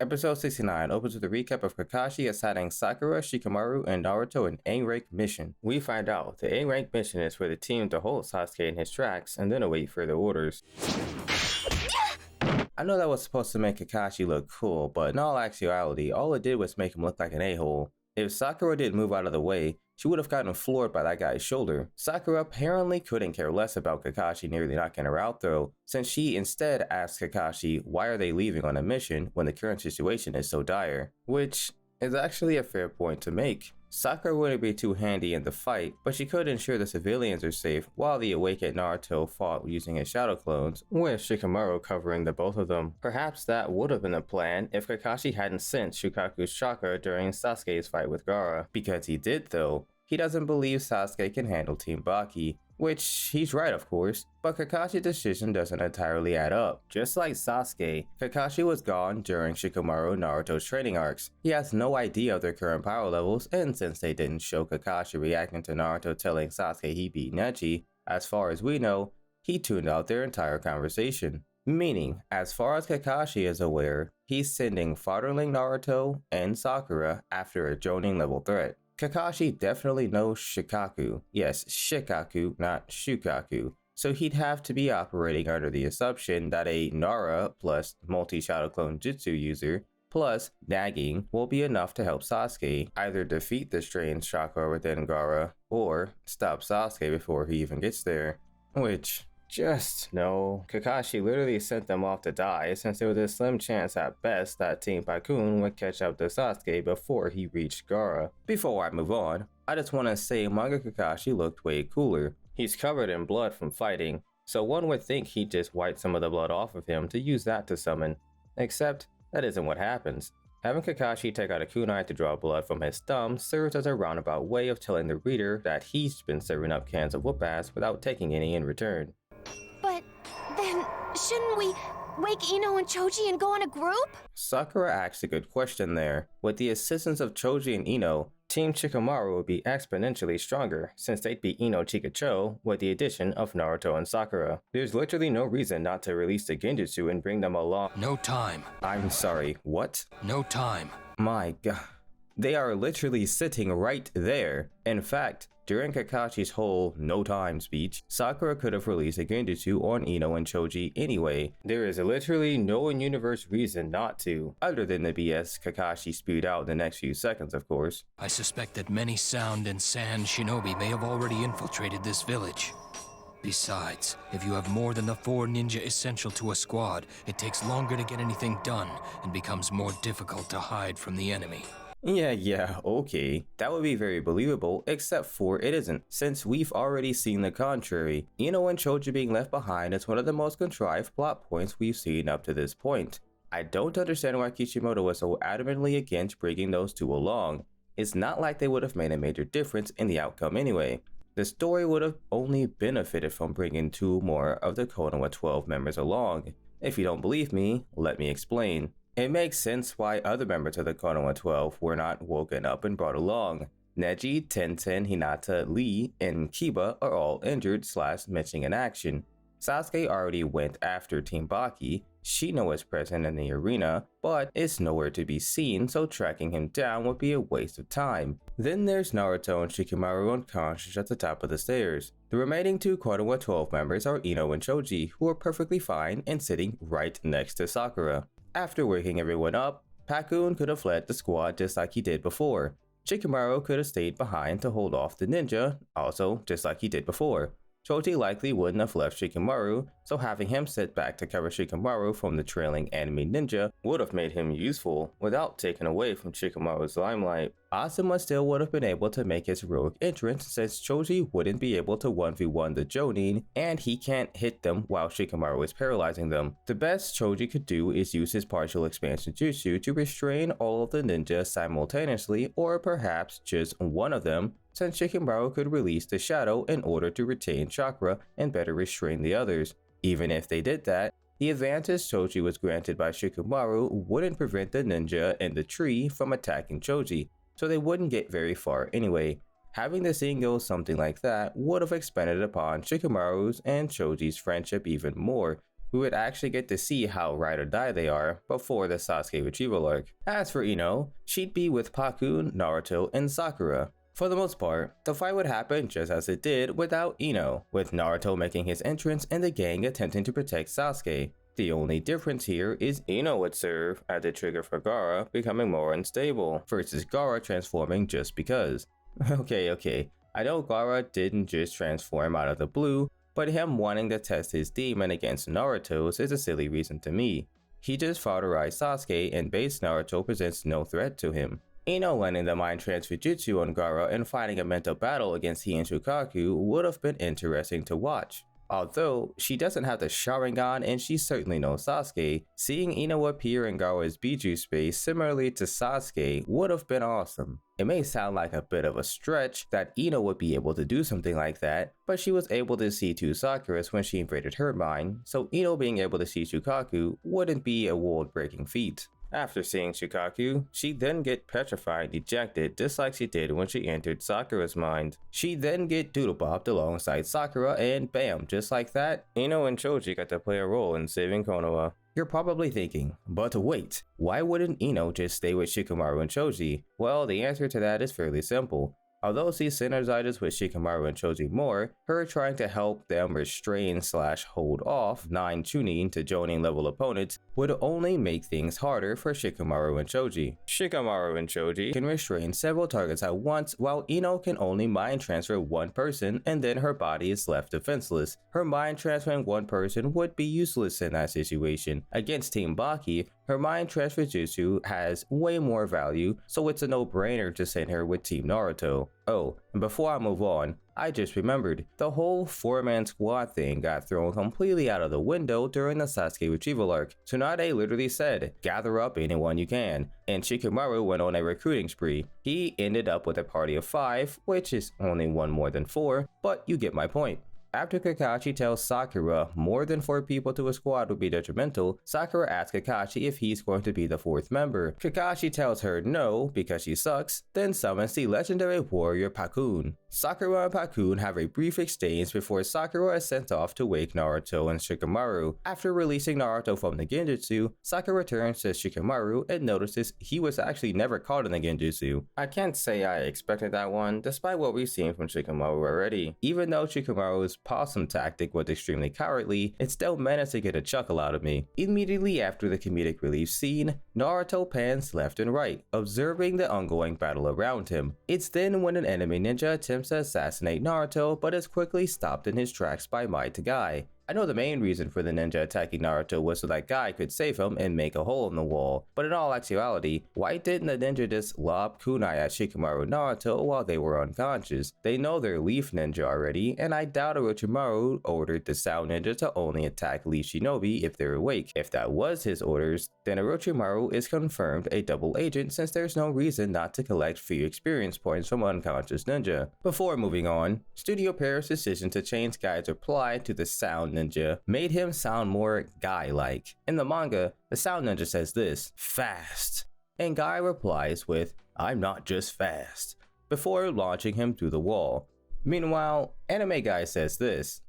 Episode 69 opens with a recap of Kakashi assigning Sakura, Shikamaru, and Naruto an A-rank mission. We find out the A-rank mission is for the team to hold Sasuke in his tracks and then await further orders. I know that was supposed to make Kakashi look cool, but in all actuality, all it did was make him look like an a-hole. If Sakura didn't move out of the way, she would have gotten floored by that guy's shoulder. Sakura apparently couldn't care less about Kakashi nearly knocking her out though, since she instead asked Kakashi why are they leaving on a mission when the current situation is so dire, which is actually a fair point to make. Sakura wouldn't be too handy in the fight, but she could ensure the civilians are safe while the awakened Naruto fought using his shadow clones, with Shikamaru covering the both of them. Perhaps that would have been a plan if Kakashi hadn't sent Shukaku's chakra during Sasuke's fight with Gaara. Because he did though, he doesn't believe Sasuke can handle Team Baki. Which, he's right of course, but Kakashi's decision doesn't entirely add up. Just like Sasuke, Kakashi was gone during Shikamaru and Naruto's training arcs. He has no idea of their current power levels, and since they didn't show Kakashi reacting to Naruto telling Sasuke he beat Neji, as far as we know, he tuned out their entire conversation. Meaning, as far as Kakashi is aware, he's sending fatherling Naruto and Sakura after a Jonin level threat. Kakashi definitely knows Shikaku. Yes, Shikaku, not Shukaku. So he'd have to be operating under the assumption that a Nara plus multi-shadow clone jutsu user plus nagging will be enough to help Sasuke either defeat the strange chakra within Gaara or stop Sasuke before he even gets there. Which, just no. Kakashi literally sent them off to die since there was a slim chance at best that Team Paikun would catch up to Sasuke before he reached Gaara. Before I move on, I just want to say manga Kakashi looked way cooler. He's covered in blood from fighting, so one would think he'd just wipe some of the blood off of him to use that to summon. Except, that isn't what happens. Having Kakashi take out a kunai to draw blood from his thumb serves as a roundabout way of telling the reader that he's been serving up cans of whoop-ass without taking any in return. But then, shouldn't we wake Ino and Choji and go in a group? Sakura asks a good question there. With the assistance of Choji and Ino, Team Shikamaru would be exponentially stronger since they'd beat Ino Chikacho with the addition of Naruto and Sakura. There's literally no reason not to release the Genjutsu and bring them along. No time. I'm sorry, what? No time. My god. They are literally sitting right there. In fact, during Kakashi's whole no time speech, Sakura could have released a Genjutsu on Ino and Choji anyway. There is literally no in-universe reason not to, other than the BS Kakashi spewed out in the next few seconds of course. I suspect that many sound and sand shinobi may have already infiltrated this village. Besides, if you have more than the 4 ninja essential to a squad, it takes longer to get anything done and becomes more difficult to hide from the enemy. Yeah, okay. That would be very believable, except for it isn't, since we've already seen the contrary. Ino and Choji being left behind is one of the most contrived plot points we've seen up to this point. I don't understand why Kishimoto was so adamantly against bringing those two along. It's not like they would have made a major difference in the outcome anyway. The story would have only benefited from bringing 2 more of the Konoha 12 members along. If you don't believe me, let me explain. It makes sense why other members of the Konoha 12 were not woken up and brought along. Neji, Tenten, Hinata, Lee, and Kiba are all injured / missing in action. Sasuke already went after Team Baki. Shino is present in the arena, but is nowhere to be seen, so tracking him down would be a waste of time. Then there's Naruto and Shikamaru unconscious at the top of the stairs. The remaining 2 Konoha 12 members are Ino and Choji, who are perfectly fine and sitting right next to Sakura. After waking everyone up, Paikun could have fled the squad just like he did before. Shikamaru could have stayed behind to hold off the ninja, also just like he did before. Choji likely wouldn't have left Shikamaru, so having him sit back to cover Shikamaru from the trailing enemy ninja would have made him useful without taking away from Shikamaru's limelight. Asuma still would have been able to make his heroic entrance since Choji wouldn't be able to 1v1 the Jonin and he can't hit them while Shikamaru is paralyzing them. The best Choji could do is use his partial expansion jutsu to restrain all of the ninjas simultaneously, or perhaps just one of them, since Shikamaru could release the shadow in order to retain chakra and better restrain the others. Even if they did that, the advantage Choji was granted by Shikamaru wouldn't prevent the ninja in the tree from attacking Choji, so they wouldn't get very far anyway. Having the scene go something like that would have expanded upon Shikamaru's and Choji's friendship even more, we would actually get to see how ride or die they are before the Sasuke retrieval arc. As for Ino, she'd be with Pakun, Naruto, and Sakura. For the most part, the fight would happen just as it did without Ino, with Naruto making his entrance and the gang attempting to protect Sasuke. The only difference here is Ino would serve as the trigger for Gaara becoming more unstable, versus Gaara transforming just because. Okay, I know Gaara didn't just transform out of the blue, but him wanting to test his demon against Naruto's is a silly reason to me. He just fought Arai Sasuke and base Naruto presents no threat to him. Ino landing the mind transfer jutsu on Gaara and fighting a mental battle against he and Shukaku would have been interesting to watch. Although, she doesn't have the Sharingan and she certainly knows Sasuke, seeing Ino appear in Gaara's Biju space similarly to Sasuke would have been awesome. It may sound like a bit of a stretch that Ino would be able to do something like that, but she was able to see two Sakuras when she invaded her mind, so Ino being able to see Shukaku wouldn't be a world-breaking feat. After seeing Shukaku, she'd then get petrified and ejected just like she did when she entered Sakura's mind. She'd then get doodle-bopped alongside Sakura and bam, just like that, Ino and Choji got to play a role in saving Konoha. You're probably thinking, but wait, why wouldn't Ino just stay with Shikamaru and Choji? Well, the answer to that is fairly simple. Although she synergizes with Shikamaru and Choji more, her trying to help them restrain/hold off 9 Chunin to Jonin level opponents would only make things harder for Shikamaru and Choji. Shikamaru and Choji can restrain several targets at once, while Ino can only mind transfer one person and then her body is left defenseless. Her mind transferring one person would be useless in that situation. Against Team Baki, her mind transfer jutsu has way more value, so it's a no-brainer to send her with Team Naruto. Oh, and before I move on, I just remembered, the whole 4-man squad thing got thrown completely out of the window during the Sasuke retrieval arc. Tsunade literally said, gather up anyone you can, and Shikamaru went on a recruiting spree. He ended up with a party of 5, which is only one more than 4, but you get my point. After Kakashi tells Sakura more than 4 people to a squad would be detrimental, Sakura asks Kakashi if he's going to be the 4th member. Kakashi tells her no because she sucks, then summons the legendary warrior Pakun. Sakura and Pakun have a brief exchange before Sakura is sent off to wake Naruto and Shikamaru. After releasing Naruto from the Genjutsu, Sakura turns to Shikamaru and notices he was actually never caught in the Genjutsu. I can't say I expected that one, despite what we've seen from Shikamaru already. Even though Shikamaru's possum tactic was extremely cowardly, it still managed to get a chuckle out of me. Immediately after the comedic relief scene, Naruto pans left and right, observing the ongoing battle around him. It's then when an enemy ninja attempts to assassinate Naruto, but is quickly stopped in his tracks by Might Guy. I know the main reason for the ninja attacking Naruto was so that Guy could save him and make a hole in the wall, but in all actuality, why didn't the ninja just lob kunai at Shikamaru and Naruto while they were unconscious? They know they're Leaf Ninja already, and I doubt Orochimaru ordered the Sound Ninja to only attack Leaf Shinobi if they're awake. If that was his orders, then Orochimaru is confirmed a double agent since there's no reason not to collect free experience points from unconscious ninja. Before moving on, Studio Paris' decision to change Guy's reply to the Sound Ninja made him sound more Guy-like. In the manga, the Sound Ninja says this, "Fast," and Guy replies with, "I'm not just fast," before launching him through the wall. Meanwhile, Anime Guy says this,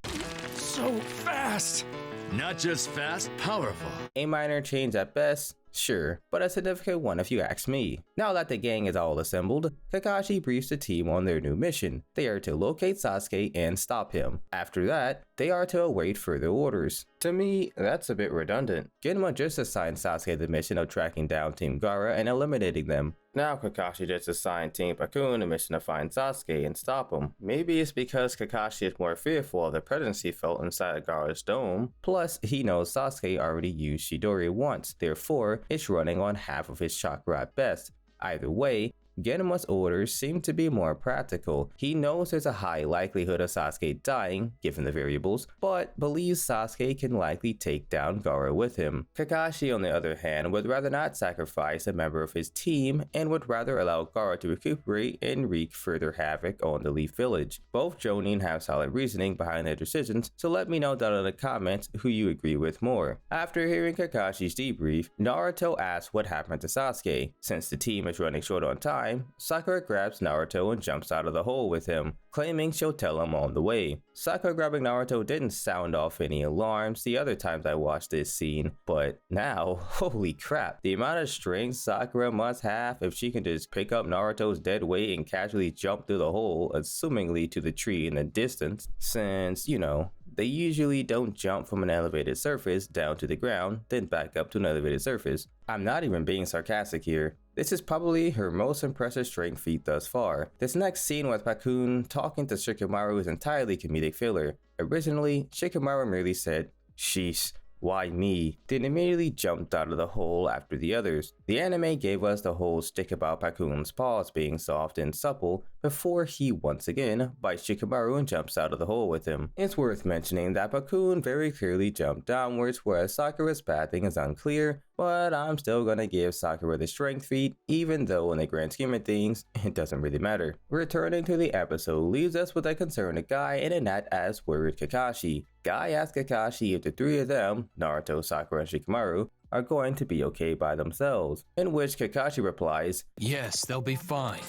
"So fast! Not just fast, powerful." A minor change at best, sure, but a significant one if you ask me. Now that the gang is all assembled, Kakashi briefs the team on their new mission. They are to locate Sasuke and stop him. After that, they are to await further orders. To me, that's a bit redundant. Genma just assigned Sasuke the mission of tracking down Team Gaara and eliminating them. Now Kakashi just assigned Team Pakun the mission to find Sasuke and stop him. Maybe it's because Kakashi is more fearful of the presence he felt inside Gaara's dome. Plus, he knows Sasuke already used Chidori once, therefore, it's running on half of his chakra at best. Either way, Genma's orders seem to be more practical. He knows there's a high likelihood of Sasuke dying, given the variables, but believes Sasuke can likely take down Gaara with him. Kakashi, on the other hand, would rather not sacrifice a member of his team and would rather allow Gaara to recuperate and wreak further havoc on the Leaf Village. Both Jonin have solid reasoning behind their decisions, so let me know down in the comments who you agree with more. After hearing Kakashi's debrief, Naruto asks what happened to Sasuke. Since the team is running short on time, time, Sakura grabs Naruto and jumps out of the hole with him, claiming she'll tell him on the way. Sakura grabbing Naruto didn't sound off any alarms the other times I watched this scene, but now, holy crap, the amount of strength Sakura must have if she can just pick up Naruto's dead weight and casually jump through the hole, assumingly to the tree in the distance, since, you know, they usually don't jump from an elevated surface down to the ground, then back up to an elevated surface. I'm not even being sarcastic here. This is probably her most impressive strength feat thus far. This next scene with Pakun talking to Shikamaru is entirely comedic filler. Originally, Shikamaru merely said, "Sheesh, why me?" then immediately jumped out of the hole after the others. The anime gave us the whole stick about Pakun's paws being soft and supple before he once again bites Shikamaru and jumps out of the hole with him. It's worth mentioning that Pakun very clearly jumped downwards, whereas Sakura's pathing is unclear, but I'm still gonna give Sakura the strength feat, even though in the grand scheme of things, it doesn't really matter. Returning to the episode leaves us with a concerned Guy and a not as worried Kakashi. Guy asks Kakashi if the three of them, Naruto, Sakura, and Shikamaru, are going to be okay by themselves, in which Kakashi replies, Yes, they'll be fine.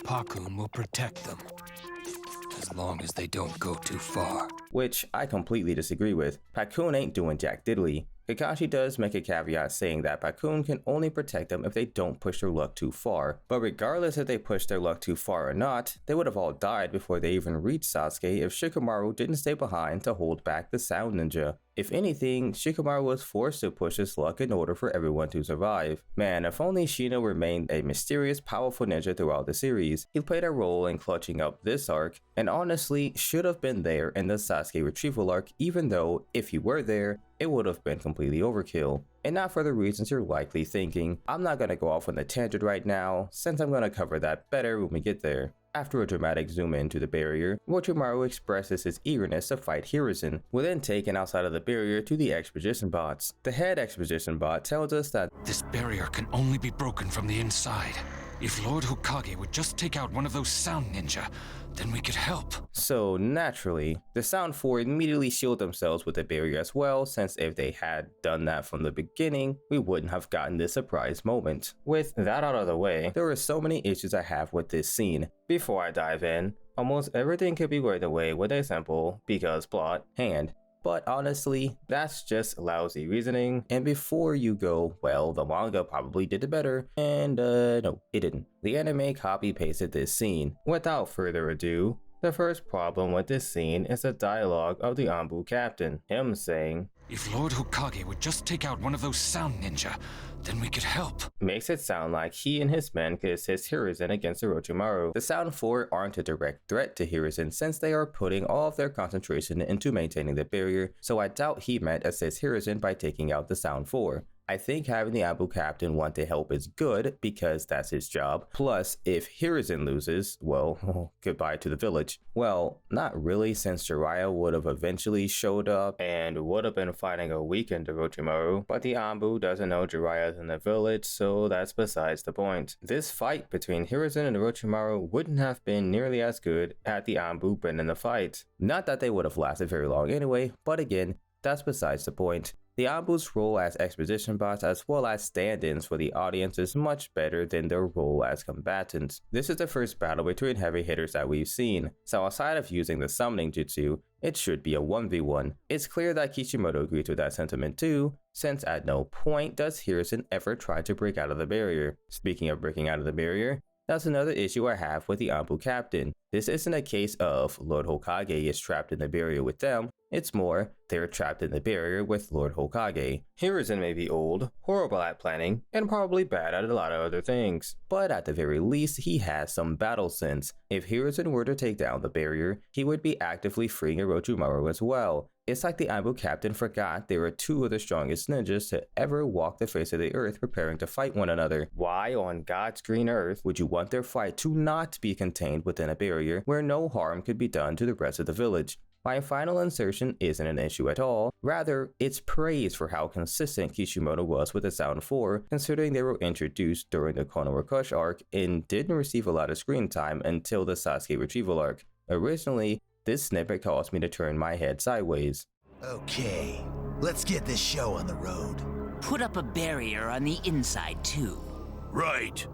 Pakun will protect them. As long as they don't go too far. Which I completely disagree with. Pakun ain't doing jack diddly. Kakashi does make a caveat saying that Pakun can only protect them if they don't push their luck too far, but regardless if they push their luck too far or not, they would have all died before they even reached Sasuke if Shikamaru didn't stay behind to hold back the Sound Ninja. If anything, Shikamaru was forced to push his luck in order for everyone to survive. Man, if only Shino remained a mysterious, powerful ninja throughout the series, he played a role in clutching up this arc, and honestly should have been there in the Sasuke retrieval arc, even though, if he were there, it would have been completely overkill. And not for the reasons you're likely thinking. I'm not gonna go off on a tangent right now, since I'm gonna cover that better when we get there. After a dramatic zoom into the barrier, Orochimaru expresses his eagerness to fight Hiruzen, we're then taken outside of the barrier to the exposition bots. The head exposition bot tells us that This barrier can only be broken from the inside. If Lord Hokage would just take out one of those Sound Ninja, then we could help. So naturally, the Sound 4 immediately shield themselves with the barrier as well, since if they had done that from the beginning, we wouldn't have gotten this surprise moment. With that out of the way, there are so many issues I have with this scene. Before I dive in, almost everything could be worked away with a simple because plot hand. But honestly, that's just lousy reasoning, and before you go, well, the manga probably did it better, and no, it didn't. The anime copy-pasted this scene. Without further ado, the first problem with this scene is the dialogue of the Anbu captain, him saying, If Lord Hokage would just take out one of those Sound Ninja, then we could help. Makes it sound like he and his men could assist Hiruzen against Orochimaru. The Sound 4 aren't a direct threat to Hiruzen since they are putting all of their concentration into maintaining the barrier, so I doubt he meant assist Hiruzen by taking out the Sound 4. I think having the Anbu captain want to help is good because that's his job. Plus, if Hiruzen loses, well, goodbye to the village. Well, not really, since Jiraiya would have eventually showed up and would have been fighting a weakened Orochimaru, but the Anbu doesn't know Jiraiya's in the village, so that's besides the point. This fight between Hiruzen and Orochimaru wouldn't have been nearly as good had the Anbu been in the fight. Not that they would have lasted very long anyway, but again, that's besides the point. The Anbu's role as exposition bots as well as stand-ins for the audience is much better than their role as combatants. This is the first battle between heavy hitters that we've seen, so outside of using the summoning jutsu, it should be a 1v1. It's clear that Kishimoto agrees with that sentiment too, since at no point does Hiruzen ever try to break out of the barrier. Speaking of breaking out of the barrier, that's another issue I have with the Anbu captain. This isn't a case of Lord Hokage is trapped in the barrier with them, it's more, they're trapped in the barrier with Lord Hokage. Hiruzen may be old, horrible at planning, and probably bad at a lot of other things, but at the very least he has some battle sense. If Hiruzen were to take down the barrier, he would be actively freeing Orochimaru as well. It's like the Anbu captain forgot they were two of the strongest ninjas to ever walk the face of the earth preparing to fight one another. Why on God's green earth would you want their fight to not be contained within a barrier where no harm could be done to the rest of the village? My final insertion isn't an issue at all, rather, it's praise for how consistent Kishimoto was with the Sound 4, considering they were introduced during the Konoha Crush arc and didn't receive a lot of screen time until the Sasuke retrieval arc. Originally, this snippet caused me to turn my head sideways. Okay, let's get this show on the road. Put up a barrier on the inside, too. Right.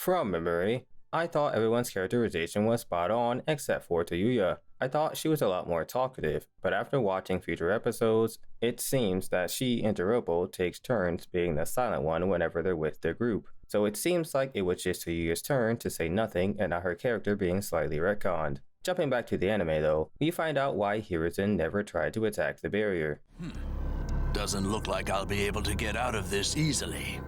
From memory, I thought everyone's characterization was spot on except for Tayuya. I thought she was a lot more talkative, but after watching future episodes, it seems that she and Jirobo takes turns being the silent one whenever they're with their group. So it seems like it was just Tayuya's turn to say nothing and not her character being slightly retconned. Jumping back to the anime though, we find out why Hiruzen never tried to attack the barrier. Doesn't look like I'll be able to get out of this easily.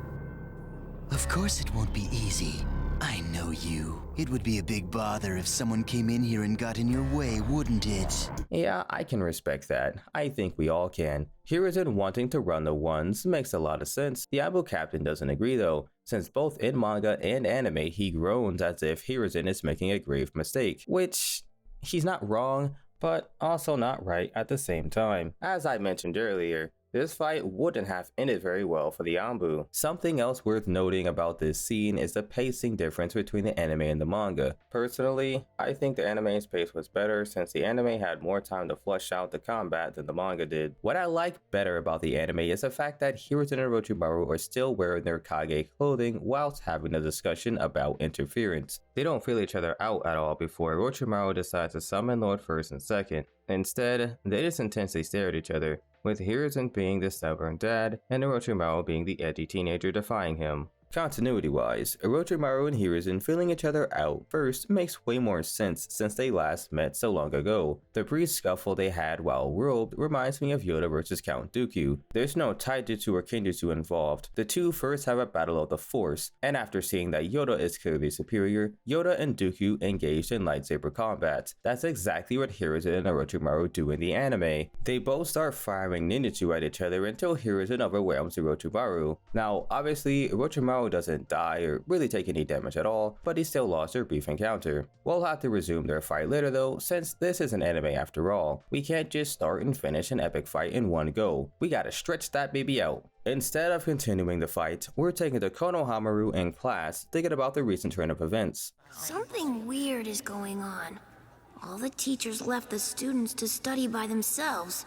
Of course it won't be easy. I know you. It would be a big bother if someone came in here and got in your way, wouldn't it? Yeah, I can respect that. I think we all can. Hiruzen wanting to run the ones makes a lot of sense. The Abu captain doesn't agree though, since both in manga and anime he groans as if Hiruzen is making a grave mistake, which he's not wrong, but also not right at the same time. As I mentioned earlier, this fight wouldn't have ended very well for the Anbu. Something else worth noting about this scene is the pacing difference between the anime and the manga. Personally, I think the anime's pace was better since the anime had more time to flesh out the combat than the manga did. What I like better about the anime is the fact that Hiruzen and Orochimaru are still wearing their Kage clothing whilst having a discussion about interference. They don't feel each other out at all before Orochimaru decides to summon Lord First and Second. Instead, they just intensely stare at each other, with Hiruzen being the stubborn dad and Orochimaru being the edgy teenager defying him. Continuity-wise, Orochimaru and Hiruzen feeling each other out first makes way more sense since they last met so long ago. The brief scuffle they had while robed reminds me of Yoda versus Count Dooku. There's no taijutsu or kenjutsu involved. The two first have a battle of the Force, and after seeing that Yoda is clearly superior, Yoda and Dooku engaged in lightsaber combat. That's exactly what Hiruzen and Orochimaru do in the anime. They both start firing ninjutsu at each other until Hiruzen overwhelms Orochimaru. Now, obviously, Orochimaru doesn't die or really take any damage at all, but he still lost their brief encounter. We'll have to resume their fight later though, since this is an anime after all. We can't just start and finish an epic fight in one go. We gotta stretch that baby out. Instead of continuing the fight, we're taken to Konohamaru in class thinking about the recent turn of events. Something weird is going on. All the teachers left the students to study by themselves.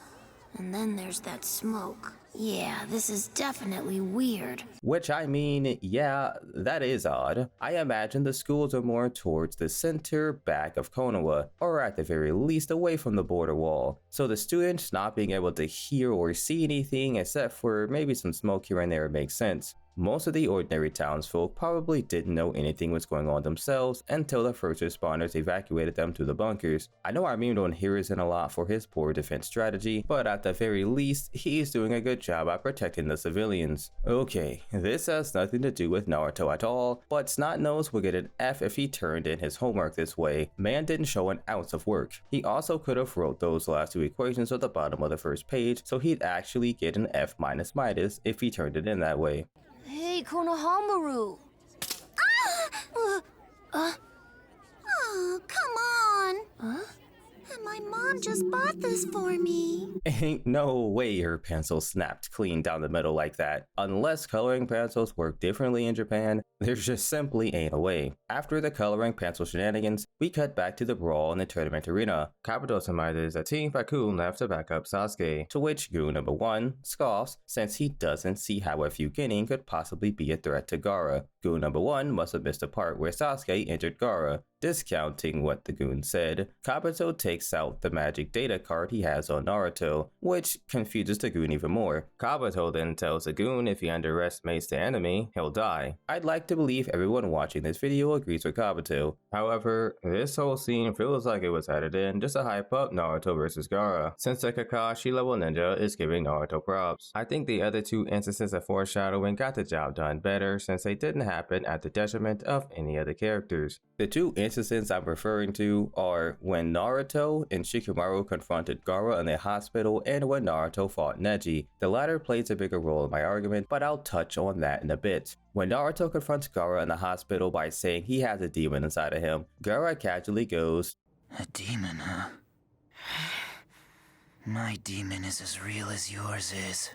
And then there's that smoke. Yeah, this is definitely weird. Which I mean, yeah, that is odd. I imagine the schools are more towards the center back of Konoha, or at the very least away from the border wall. So the students not being able to hear or see anything except for maybe some smoke here and there makes sense. Most of the ordinary townsfolk probably didn't know anything was going on themselves until the first responders evacuated them to the bunkers. I know I memed on Hiruzen a lot for his poor defense strategy, but at the very least, he's doing a good job at protecting the civilians. Okay, this has nothing to do with Naruto at all, but Snot-Nose would get an F if he turned in his homework this way. Man didn't show an ounce of work. He also could have wrote those last two equations at the bottom of the first page, so he'd actually get an F minus if he turned it in that way. Hey, Konohamaru! Oh, come on! Huh? My mom just bought this for me. Ain't no way her pencil snapped clean down the middle like that. Unless coloring pencils work differently in Japan, there just simply ain't a way. After the coloring pencil shenanigans, we cut back to the brawl in the tournament arena. Kabuto surmises that Team Pakun left to back up Sasuke, to which Goon number 1 scoffs since he doesn't see how a Fukenin could possibly be a threat to Gaara. Goon number 1 must have missed the part where Sasuke entered Gaara. Discounting what the goon said, Kabuto takes out the magic data card he has on Naruto, which confuses the goon even more. Kabuto then tells the goon if he underestimates the enemy, he'll die. I'd like to believe everyone watching this video agrees with Kabuto. However, this whole scene feels like it was added in just to hype up Naruto versus Gaara, since the Kakashi level ninja is giving Naruto props. I think the other two instances of foreshadowing got the job done better since they didn't happen at the detriment of any other characters. The two instances I'm referring to are when Naruto and Shikamaru confronted Gaara in the hospital and when Naruto fought Neji. The latter plays a bigger role in my argument, but I'll touch on that in a bit. When Naruto confronts Gaara in the hospital by saying he has a demon inside of him, Gaara casually goes, A demon, huh? My demon is as real as yours is.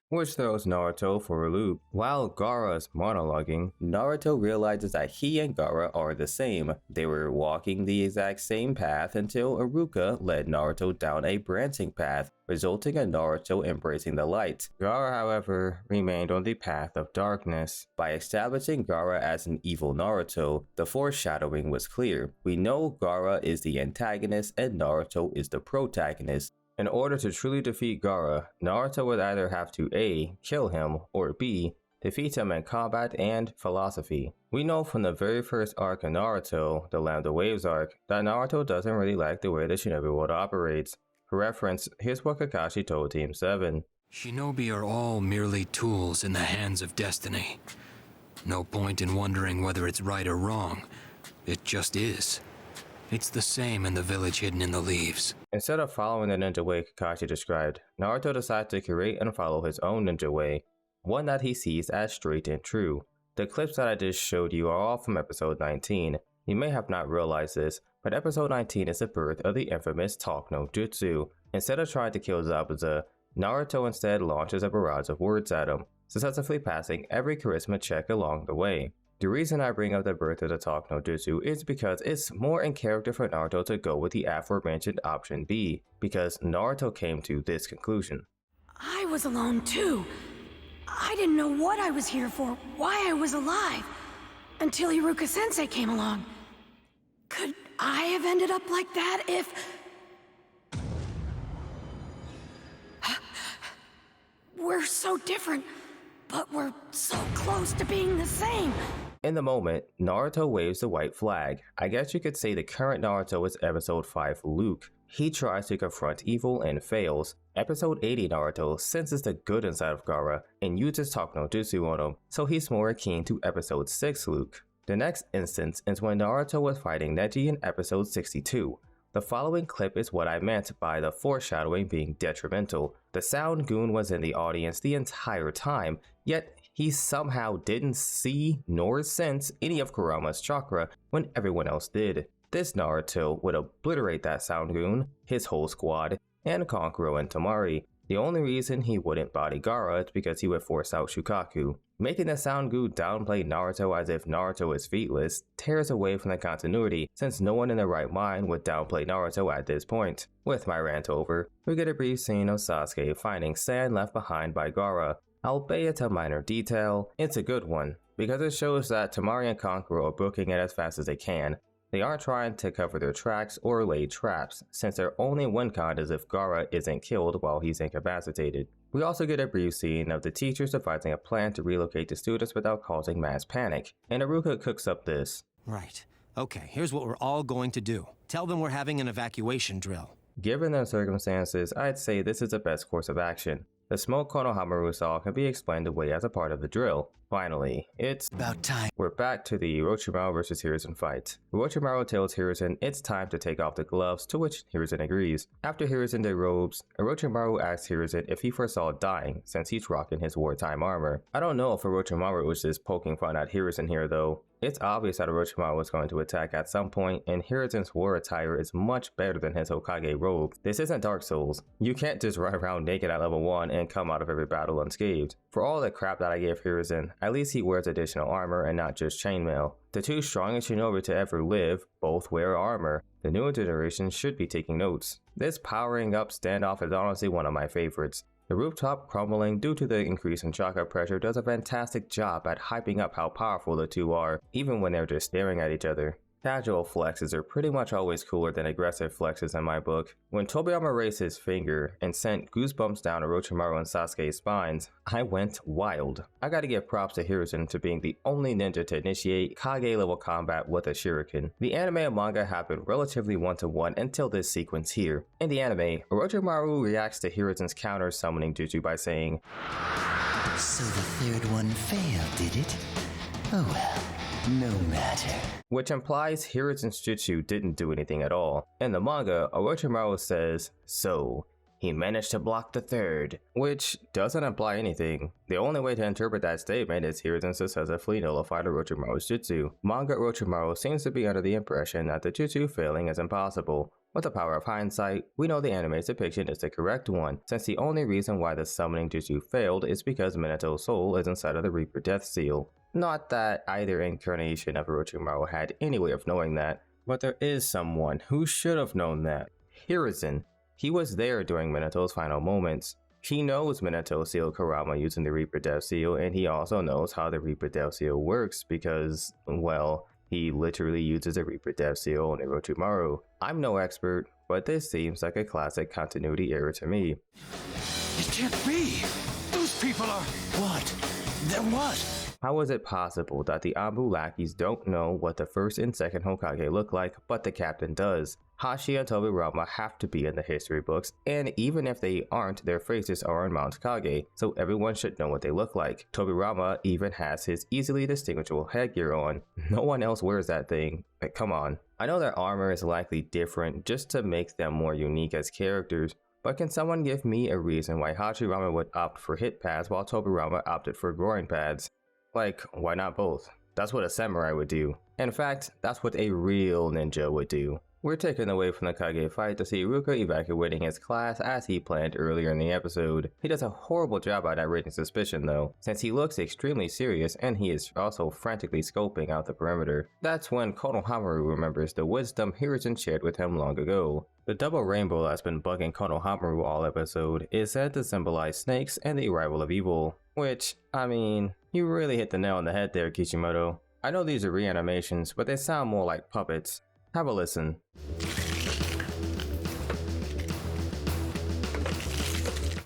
which throws Naruto for a loop. While Gaara is monologuing, Naruto realizes that he and Gaara are the same. They were walking the exact same path until Iruka led Naruto down a branching path, resulting in Naruto embracing the light. Gaara, however, remained on the path of darkness. By establishing Gaara as an evil Naruto, the foreshadowing was clear. We know Gaara is the antagonist and Naruto is the protagonist. In order to truly defeat Gaara, Naruto would either have to A. kill him, or B. defeat him in combat and philosophy. We know from the very first arc of Naruto, the Land of Waves arc, that Naruto doesn't really like the way the shinobi world operates. For reference, here's what Kakashi told Team 7. Shinobi are all merely tools in the hands of destiny. No point in wondering whether it's right or wrong. It just is. It's the same in the village hidden in the leaves. Instead of following the ninja way Kakashi described, Naruto decided to create and follow his own ninja way, one that he sees as straight and true. The clips that I just showed you are all from episode 19. You may have not realized this, but episode 19 is the birth of the infamous Talk no Jutsu. Instead of trying to kill Zabuza, Naruto instead launches a barrage of words at him, successfully passing every charisma check along the way. The reason I bring up the birth of the Talk no Jutsu is because it's more in character for Naruto to go with the aforementioned option B, because Naruto came to this conclusion. I was alone too. I didn't know what I was here for, why I was alive, until Iruka-sensei came along. Could I have ended up like that if... We're so different, but we're so close to being the same. In the moment, Naruto waves the white flag. I guess you could say the current Naruto is episode 5 Luke. He tries to confront evil and fails. Episode 80 Naruto senses the good inside of Gaara and uses Talk no Jutsu on him, so he's more akin to episode 6 Luke. The next instance is when Naruto was fighting Neji in episode 62. The following clip is what I meant by the foreshadowing being detrimental. The Sound Goon was in the audience the entire time, yet he somehow didn't see nor sense any of Kurama's chakra when everyone else did. This Naruto would obliterate that Sound Goon, his whole squad, and Kankuro and Temari. The only reason he wouldn't body Gaara is because he would force out Shukaku. Making the Sound Goon downplay Naruto as if Naruto is featless tears away from the continuity, since no one in their right mind would downplay Naruto at this point. With my rant over, we get a brief scene of Sasuke finding sand left behind by Gaara. Albeit a minor detail, it's a good one, because it shows that Temari and Kankuro are booking it as fast as they can. They aren't trying to cover their tracks or lay traps, since their only win con is if Gaara isn't killed while he's incapacitated. We also get a brief scene of the teachers devising a plan to relocate the students without causing mass panic, and Iruka cooks up this. Right. Okay, here's what we're all going to do. Tell them we're having an evacuation drill. Given the circumstances, I'd say this is the best course of action. The smoke Konoha saw can be explained away as a part of the drill. Finally, it's About time. We're back to the Orochimaru vs. Hiruzen fight. Orochimaru tells Hiruzen it's time to take off the gloves, to which Hiruzen agrees. After Hiruzen derobes, Orochimaru asks Hiruzen if he foresaw dying, since he's rocking his wartime armor. I don't know if Orochimaru was just poking fun at Hiruzen here though. It's obvious that Orochimaru was going to attack at some point, and Hiruzen's war attire is much better than his Hokage robe. This isn't Dark Souls. You can't just run around naked at level 1 and come out of every battle unscathed. For all the crap that I gave Hiruzen, at least he wears additional armor and not just chainmail. The two strongest shinobi to ever live both wear armor. The newer generation should be taking notes. This powering up standoff is honestly one of my favorites. The rooftop crumbling due to the increase in chakra pressure does a fantastic job at hyping up how powerful the two are, even when they're just staring at each other. Casual flexes are pretty much always cooler than aggressive flexes in my book. When Tobiyama raised his finger and sent goosebumps down Orochimaru and Sasuke's spines, I went wild. I gotta give props to Hiruzen to being the only ninja to initiate Kage level combat with a shuriken. The anime and manga have been relatively 1-to-1 until this sequence here. In the anime, Orochimaru reacts to Hiruzen's counter summoning jutsu by saying, So the third one failed, did it? Oh well. No matter. Which implies Hiruzen's jutsu didn't do anything at all. In the manga, Orochimaru says, so, he managed to block the third, which doesn't imply anything. The only way to interpret that statement is Hiruzen successfully nullified Orochimaru's jutsu. Manga Orochimaru seems to be under the impression that the jutsu failing is impossible, With the power of hindsight, we know the anime's depiction is the correct one, since the only reason why the summoning jutsu failed is because Minato's soul is inside of the Reaper Death Seal. Not that either incarnation of Orochimaru had any way of knowing that, but there is someone who should have known that. Hiruzen. He was there during Minato's final moments. He knows Minato sealed Kurama using the Reaper Death Seal, and he also knows how the Reaper Death Seal works because, well, he literally uses the Reaper Death Seal on Orochimaru. I'm no expert, but this seems like a classic continuity error to me. It can't be! Those people are... What? They're what? How is it possible that the Anbu lackeys don't know what the first and second Hokage look like, but the captain does? Hashi and Tobirama have to be in the history books, and even if they aren't, their faces are on Mount Kage, so everyone should know what they look like. Tobirama even has his easily distinguishable headgear on. No one else wears that thing. Like, come on. I know their armor is likely different just to make them more unique as characters, but can someone give me a reason why Hachirama would opt for hit pads while Tobirama opted for groin pads? Like, why not both? That's what a samurai would do. In fact, that's what a real ninja would do. We're taken away from the Kage fight to see Iruka evacuating his class as he planned earlier in the episode. He does a horrible job at raising suspicion though, since he looks extremely serious and he is also frantically scoping out the perimeter. That's when Konohamaru remembers the wisdom Hiruzen shared with him long ago. The double rainbow that's been bugging Konohamaru all episode is said to symbolize snakes and the arrival of evil. Which, I mean, you really hit the nail on the head there, Kishimoto. I know these are reanimations, but they sound more like puppets. Have a listen.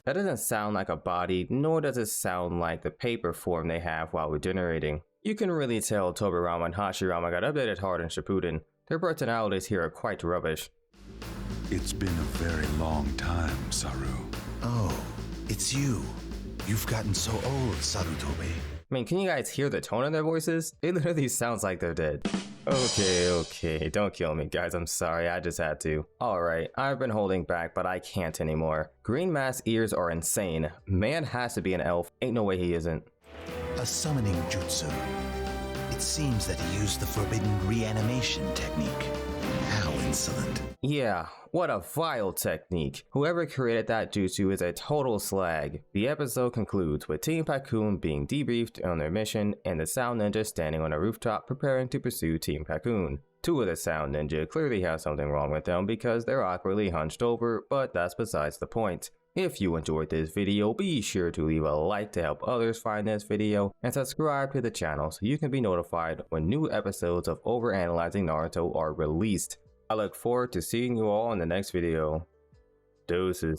That doesn't sound like a body, nor does it sound like the paper form they have while regenerating. You can really tell Tobirama and Hashirama got updated hard in Shippuden. Their personalities here are quite rubbish. It's been a very long time, Saru. Oh, it's you. You've gotten so old, Sarutobe. I mean, can you guys hear the tone in their voices? It literally sounds like they're dead. Okay, don't kill me, guys. I'm sorry, I just had to. Alright, I've been holding back, but I can't anymore. Green Mask's ears are insane. Man has to be an elf. Ain't no way he isn't. A summoning jutsu. It seems that he used the forbidden reanimation technique. How insolent. Yeah, what a vile technique. Whoever created that jutsu is a total slag. The episode concludes with Team Pakkun being debriefed on their mission and the Sound Ninja standing on a rooftop preparing to pursue Team Pakkun. Two of the Sound Ninja clearly have something wrong with them because they're awkwardly hunched over, but that's besides the point. If you enjoyed this video, be sure to leave a like to help others find this video and subscribe to the channel so you can be notified when new episodes of Overanalyzing Naruto are released. I look forward to seeing you all in the next video. Deuces.